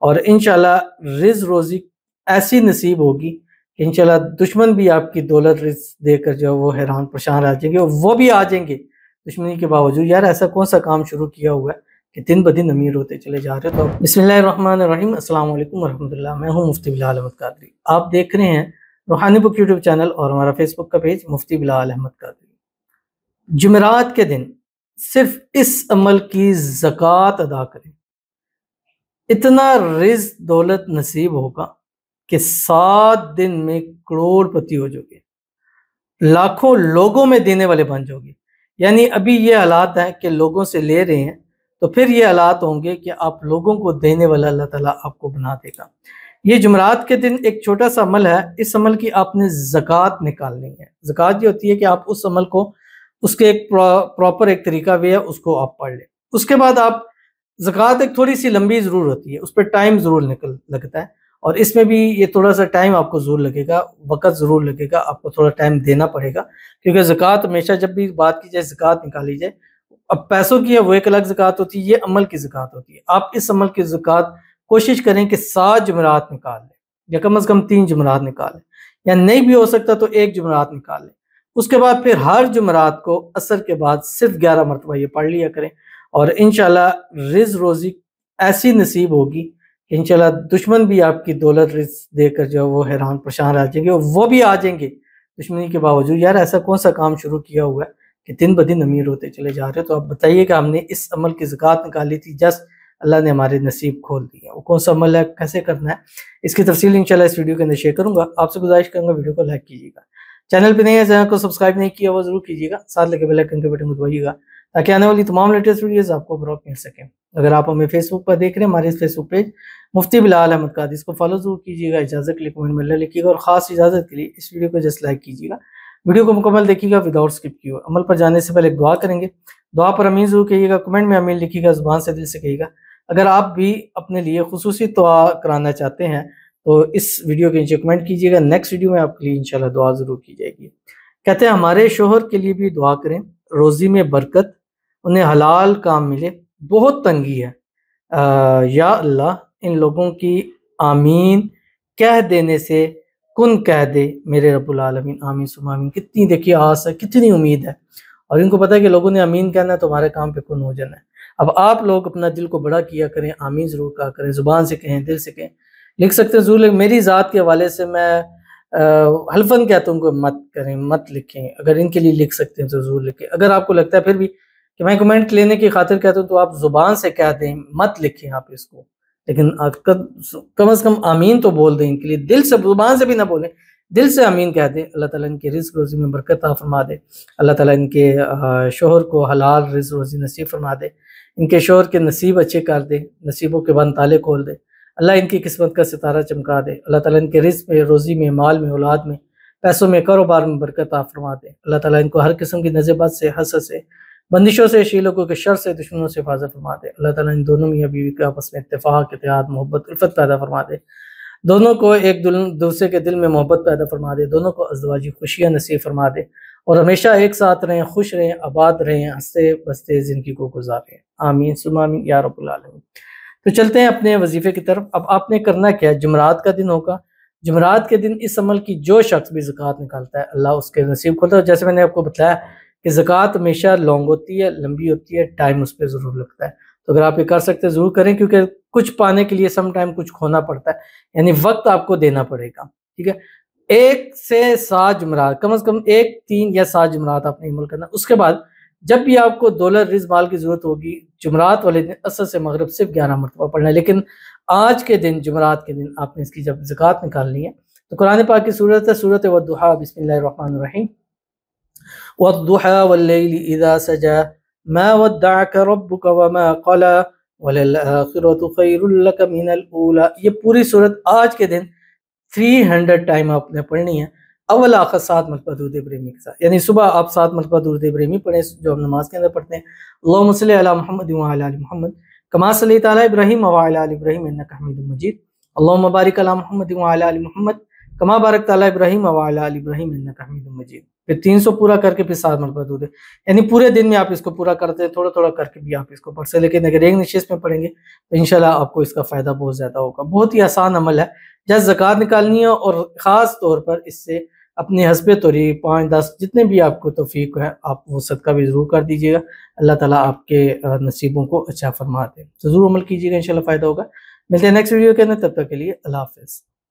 اور انشاءاللہ رزق روزی ایسی نصیب ہوگی کہ انشاءاللہ دشمن بھی آپ کی دولت رزق دے کر جو وہ حیران پریشان آ جائیں گے، اور وہ بھی آ جائیں گے دشمنی کے باوجود۔ یار ایسا کون سا کام شروع کیا ہوا ہے کہ دن بدن امیر ہوتے چلے جا رہے؟ تو بسم اللہ الرحمن الرحیم، السلام علیکم ورحمۃ اللہ۔ میں ہوں مفتی بلال احمد قادری، آپ دیکھ رہے ہیں روحانی بک یوٹیوب چینل اور ہمارا فیس بک کا پیج مفتی بلال احمد قادری۔ جمعرات کے دن صرف اس عمل کی زکوٰۃ ادا کریں، اتنا رزق دولت نصیب ہوگا کہ 7 دن میں کروڑ پتی ہو جاؤ گے، لاکھوں لوگوں میں دینے والے بن جاؤ گے۔ یعنی ابھی یہ حالات ہیں کہ لوگوں سے لے رہے ہیں، تو پھر یہ حالات ہوں گے کہ آپ لوگوں کو دینے والا اللہ تعالیٰ آپ کو بنا دے گا۔ یہ جمعرات کے دن ایک چھوٹا سا عمل ہے، اس عمل کی آپ نے زکوٰۃ نکالنی ہے۔ زکوٰۃ یہ ہوتی ہے کہ آپ اس عمل کو، اس کے ایک پراپر ایک طریقہ بھی ہے، اس کو آپ پڑھ لیں۔ اس کے بعد آپ زکوٰۃ ایک تھوڑی سی لمبی ضرور ہوتی ہے، اس پہ ٹائم ضرور لگتا ہے، اور اس میں بھی یہ تھوڑا سا ٹائم آپ کو ضرور لگے گا، وقت ضرور لگے گا، آپ کو تھوڑا ٹائم دینا پڑے گا، کیونکہ زکوٰۃ ہمیشہ جب بھی بات کی جائے زکوٰۃ نکالی جائے، اب پیسوں کی ہے وہ ایک الگ زکوٰۃ ہوتی ہے، یہ عمل کی زکوٰۃ ہوتی ہے۔ آپ اس عمل کی زکوٰۃ کوشش کریں کہ 7 جمعرات نکال لیں، یا کم از کم 3 جمعرات نکال لیں، یا نہیں بھی ہو سکتا تو 1 جمعرات نکال لیں۔ اس کے بعد پھر ہر جمعرات کو عصر کے بعد صرف 11 مرتبہ یہ پڑھ لیا کریں، اور انشاءاللہ رزق روزی ایسی نصیب ہوگی کہ انشاءاللہ دشمن بھی آپ کی دولت رزق دے کر جو وہ حیران پریشان آ جائیں گے، اور وہ بھی آ جائیں گے دشمنی کے باوجود۔ یار ایسا کون سا کام شروع کیا ہوا ہے کہ دن بدن امیر ہوتے چلے جا رہے؟ تو آپ بتائیے کہ ہم نے اس عمل کی زکوٰۃ نکالی تھی، جسٹ اللہ نے ہمارے نصیب کھول دیے، وہ کون سا عمل ہے، کیسے کرنا ہے، اس کی تفصیل انشاءاللہ اس ویڈیو کے اندر شیئر کروں گا۔ آپ سے گزارش کروں گا ویڈیو کو لائک کیجیے گا، چینل پہ نہیں ہے، چینل کو سبسکرائب نہیں کیا وہ ضرور کیجیے گا، ساتھ لگے بیل آئیکن کے بٹن کو دبائیے گا تاکہ آنے والی تمام لیٹسٹ ویڈیوز آپ کو بروقت مل سکیں۔ اگر آپ ہمیں فیس بک پر دیکھ رہے ہیں، ہمارے اس فیس بک پیج مفتی بلال احمد قادری، اس کو فالو ضرور کیجیے گا، اجازت کے لیے کمنٹ میں اللہ لکھیے گا، اور خاص اجازت کے لیے اس ویڈیو کو جسٹ لائک کیجیے گا، ویڈیو کو مکمل دیکھیے گا وداؤٹ اسکپ کیے ہوئے۔ عمل پر جانے سے پہلے ایک دعا کریں گے، دعا پر امین ضرور کہیے گا، کمنٹ میں امین لکھیے گا، زبان سے دل سے کہیے گا۔ اگر آپ بھی اپنے لیے خصوصی دعا کرانا چاہتے ہیں تو اس ویڈیو کے نیچے کمنٹ کیجیے گا، نیکسٹ ویڈیو میں آپ کے لیے انشاءاللہ دعا ضرور کی جائے گی۔ کہتے ہیں ہمارے شوہر کے لیے بھی دعا کریں، روزی میں برکت، انہیں حلال کام ملے، بہت تنگی ہے، یا اللہ ان لوگوں کی آمین کہہ دینے سے کن کہہ دے میرے رب العالمین، آمین ثم آمین۔ کتنی دیکھیے آس ہے، کتنی امید ہے، اور ان کو پتہ ہے کہ لوگوں نے آمین کہنا ہے تو ہمارے کام پہ کن ہو جانا ہے۔ اب آپ لوگ اپنا دل کو بڑا کیا کریں، آمین ضرور کہا کریں، زبان سے کہیں، دل سے کہیں، لکھ سکتے ہیں ضرور، میری ذات کے حوالے سے میں حلفاً کہتا ہوں کہ مت کریں، مت لکھیں، اگر ان کے لیے لکھ سکتے ہیں تو ضرور لکھیں۔ اگر آپ کو لگتا ہے پھر بھی کہ میں کمنٹ لینے کی خاطر کہتا ہوں تو آپ زبان سے کہہ دیں، مت لکھیں آپ اس کو، لیکن کم از کم آمین تو بول دیں ان کے لیے، دل سے، زبان سے بھی نہ بولیں، دل سے آمین کہہ دیں۔ اللہ تعالیٰ ان کے رزق روزی میں برکت عطا فرما دے، اللہ تعالیٰ ان کے شوہر کو حلال رزق روزی نصیب فرما دے، ان کے شوہر کے نصیب اچھے کر دے، نصیبوں کے بند تالے کھول دے، اللہ ان کی قسمت کا ستارہ چمکا دے، اللہ تعالیٰ ان کے رزق میں، روزی میں، مال میں، اولاد میں، پیسوں میں، کاروبار میں برکت عطا فرما دے، اللہ تعالیٰ ان کو ہر قسم کی نظر بد سے، حسد سے، بندشوں سے، شیلوں کے شر سے، دشمنوں سے حفاظت فرما دے، اللہ تعالیٰ ان دونوں میاں بیوی کے آپس میں اتفاق، اتحاد، محبت، الفت پیدا فرما دے، دونوں کو ایک دوسرے کے دل میں محبت پیدا فرما دے، دونوں کو ازدواجی خوشیاں نصیب فرما دے، اور ہمیشہ ایک ساتھ رہیں، خوش رہیں، آباد رہیں، ہنستے بستے زندگی کو گزاریں، آمین ثم آمین یا رب العالمین۔ تو چلتے ہیں اپنے وظیفے کی طرف۔ اب آپ نے کرنا کیا ہے، جمعرات کا دن ہوگا، جمعرات کے دن اس عمل کی جو شخص بھی زکوٰۃ نکالتا ہے اللہ اس کے نصیب کھولتا ہے۔ جیسے میں نے آپ کو بتایا کہ زکوٰۃ ہمیشہ لانگ ہوتی ہے، لمبی ہوتی ہے، ٹائم اس پہ ضرور لگتا ہے، تو اگر آپ یہ کر سکتے ہیں ضرور کریں، کیونکہ کچھ پانے کے لیے سم ٹائم کچھ کھونا پڑتا ہے، یعنی وقت آپ کو دینا پڑے گا، ٹھیک ہے۔ 1 سے 7 جمعرات، کم از کم 1، 3 یا 7 جمعرات آپ نے عمل کرنا۔ اس کے بعد جب بھی آپ کو دولت رزق مال کی ضرورت ہوگی، جمعرات والے دن عصر سے مغرب صرف 11 مرتبہ پڑھنا ہے، لیکن آج کے دن، جمعرات کے دن آپ نے اس کی جب زکوٰۃ نکالنی ہے تو قرآن پاک کی سورت ہے، سورت والضحیٰ، بسم اللہ الرحمن الرحیم، والضحیٰ واللیل اذا سجا ما ودعک ربک وما قلی وللآخرۃ خیر لک من الاولی۔ یہ پوری سورت آج کے دن 300 ٹائم آپ نے پڑھنی ہے، اول آخر 7 مرتبہ درود ابراہیمی کے ساتھ، یعنی صبح آپ 7 مرتبہ درود ابراہیمی پڑھیں جو ہم نماز کے اندر پڑھتے ہیں، اللہم صلی علی محمد وعلی آل محمد کما صلیت علی ابراہیم وعلی آل ابراہیم انک حمید مجید، اللہم بارک علی محمد وعلی آل محمد کما بارکت علی ابراہیم وعلی آل ابراہیم انک حمید مجید۔ پھر 300 پورا کر کے پھر 7 مرتبہ درود، یعنی پورے دن میں آپ اس کو پورا کرتے ہیں، تھوڑا تھوڑا کر کے بھی آپ اس کو پڑھ سکتے ہیں، لیکن اگر ایک نشست میں پڑھیں گے تو انشاءاللہ آپ کو اس کا فائدہ بہت زیادہ ہوگا۔ بہت ہی آسان عمل ہے، جس زکوٰۃ نکالنی ہے، اور خاص طور پر اس سے اپنے حسب طوری 5 10 جتنے بھی آپ کو توفیق ہے آپ وہ صدقہ بھی ضرور کر دیجیے گا۔ اللہ تعالیٰ آپ کے نصیبوں کو اچھا فرما دے، ضرور عمل کیجیے گا، انشاءاللہ فائدہ ہوگا۔ ملتے ہیں نیکسٹ ویڈیو کے اندر، تب تک کے لیے اللہ حافظ۔